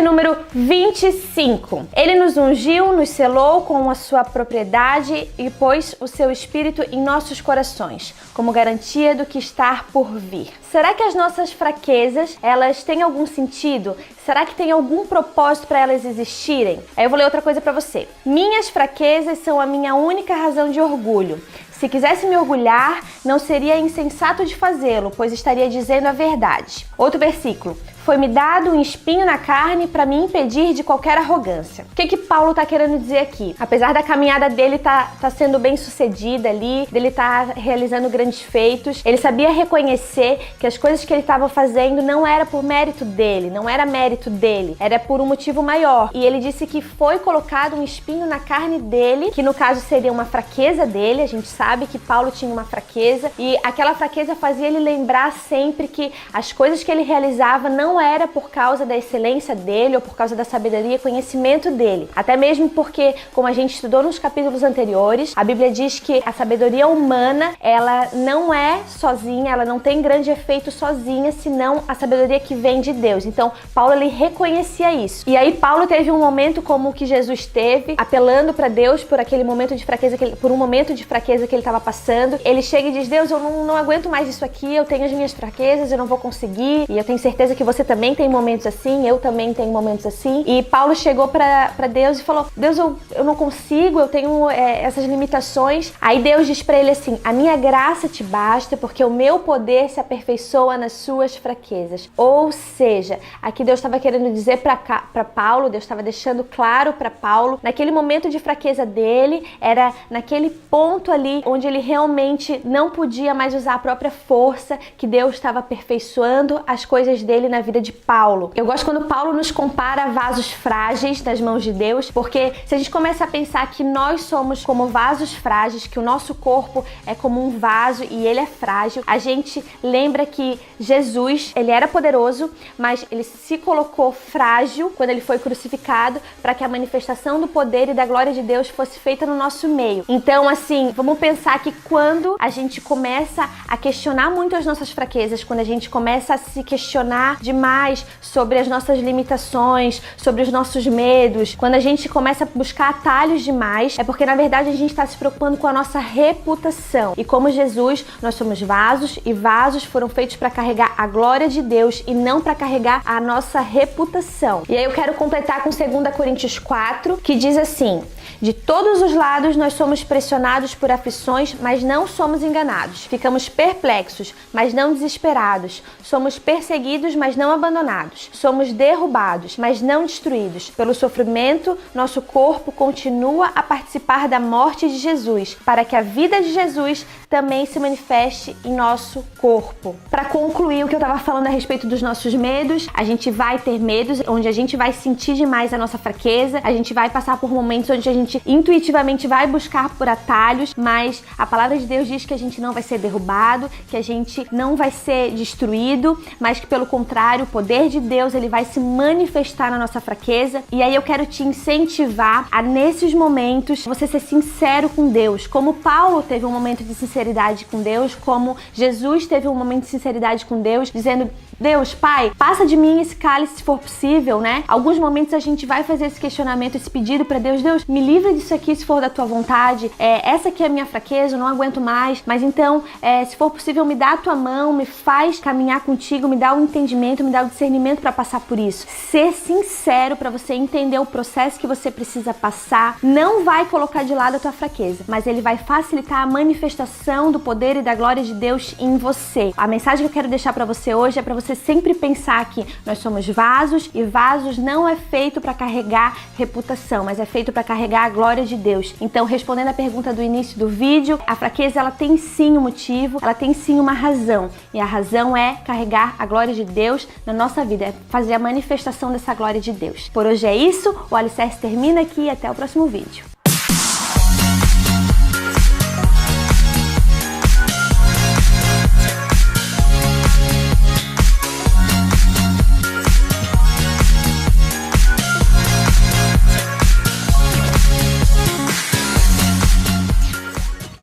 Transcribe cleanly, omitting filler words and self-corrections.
de número 25. Ele nos ungiu, nos selou com a sua propriedade e pôs o seu Espírito em nossos corações, como garantia do que está por vir. Será que as nossas fraquezas, elas têm algum sentido? Será que tem algum propósito para elas existirem? Aí eu vou ler outra coisa para você. Minhas fraquezas são a minha única razão de orgulho. Se quisesse me orgulhar, não seria insensato de fazê-lo, pois estaria dizendo a verdade. Outro versículo. Foi-me dado um espinho na carne para me impedir de qualquer arrogância. O que Paulo está querendo dizer aqui? Apesar da caminhada dele tá sendo bem sucedida ali, dele tá realizando grandes feitos, ele sabia reconhecer que as coisas que ele estava fazendo não era por mérito dele, não era mérito dele, era por um motivo maior. E ele disse que foi colocado um espinho na carne dele, que no caso seria uma fraqueza dele. A gente sabe que Paulo tinha uma fraqueza e aquela fraqueza fazia ele lembrar sempre que as coisas que ele realizava não era por causa da excelência dele ou por causa da sabedoria e conhecimento dele. Até mesmo porque, como a gente estudou nos capítulos anteriores, a Bíblia diz que a sabedoria humana, ela não é sozinha, ela não tem grande efeito sozinha, senão a sabedoria que vem de Deus. Então, Paulo, ele reconhecia isso. E aí, Paulo teve um momento como o que Jesus teve, apelando para Deus por aquele momento de fraqueza, por um momento de fraqueza que ele estava passando. Ele chega e diz, Deus, eu não aguento mais isso aqui, eu tenho as minhas fraquezas, eu não vou conseguir, e eu tenho certeza que você também tem momentos assim, eu também tenho momentos assim. E Paulo chegou para Deus e falou, Deus, eu não consigo, eu tenho essas limitações. Aí Deus diz para ele assim, a minha graça te basta, porque o meu poder se aperfeiçoa nas suas fraquezas. Ou seja, aqui Deus estava querendo dizer para Paulo, Deus estava deixando claro para Paulo, naquele momento de fraqueza dele, era naquele ponto ali onde ele realmente não podia mais usar a própria força, que Deus estava aperfeiçoando as coisas dele na vida de Paulo. Eu gosto quando Paulo nos compara a vasos frágeis das mãos de Deus, porque se a gente começa a pensar que nós somos como vasos frágeis, que o nosso corpo é como um vaso e ele é frágil, a gente lembra que Jesus, ele era poderoso, mas ele se colocou frágil quando ele foi crucificado para que a manifestação do poder e da glória de Deus fosse feita no nosso meio. Então, assim, vamos pensar que quando a gente começa a questionar muito as nossas fraquezas, quando a gente começa a se questionar demais sobre as nossas limitações, sobre os nossos medos, quando a gente começa a buscar atalhos demais, é porque na verdade a gente está se preocupando com a nossa reputação. E como Jesus, nós somos vasos e vasos foram feitos para carregar a glória de Deus e não para carregar a nossa reputação. E aí eu quero completar com 2 Coríntios 4, que diz assim, de todos os lados nós somos pressionados por aflições, mas não somos enganados. Ficamos perplexos, mas não desesperados. Somos perseguidos, mas não abandonados. Somos derrubados, mas não destruídos. Pelo sofrimento, nosso corpo continua a participar da morte de Jesus, para que a vida de Jesus também se manifeste em nosso corpo. Para concluir o que eu estava falando a respeito dos nossos medos, a gente vai ter medos onde a gente vai sentir demais a nossa fraqueza, a gente vai passar por momentos onde a gente intuitivamente vai buscar por atalhos, mas a palavra de Deus diz que a gente não vai ser derrubado, que a gente não vai ser destruído, mas que pelo contrário, o poder de Deus, ele vai se manifestar na nossa fraqueza. E aí eu quero te incentivar a, nesses momentos, você ser sincero com Deus, como Paulo teve um momento de sinceridade com Deus, como Jesus teve um momento de sinceridade com Deus, dizendo, Deus, Pai, passa de mim esse cálice se for possível, né? Alguns momentos a gente vai fazer esse questionamento, esse pedido para Deus, Deus, me livra disso aqui se for da tua vontade, essa aqui é a minha fraqueza, eu não aguento mais, mas então, se for possível, me dá a tua mão, me faz caminhar contigo, me dá o entendimento, me dá o discernimento para passar por isso. Ser sincero para você entender o processo que você precisa passar, não vai colocar de lado a tua fraqueza, mas ele vai facilitar a manifestação do poder e da glória de Deus em você. A mensagem que eu quero deixar para você hoje é para você sempre pensar que nós somos vasos e vasos não é feito para carregar reputação, mas é feito para carregar a glória de Deus. Então, respondendo a pergunta do início do vídeo, a fraqueza ela tem sim um motivo, ela tem sim uma razão. E a razão é carregar a glória de Deus na nossa vida, é fazer a manifestação dessa glória de Deus. Por hoje é isso, o Alicerce termina aqui e até o próximo vídeo.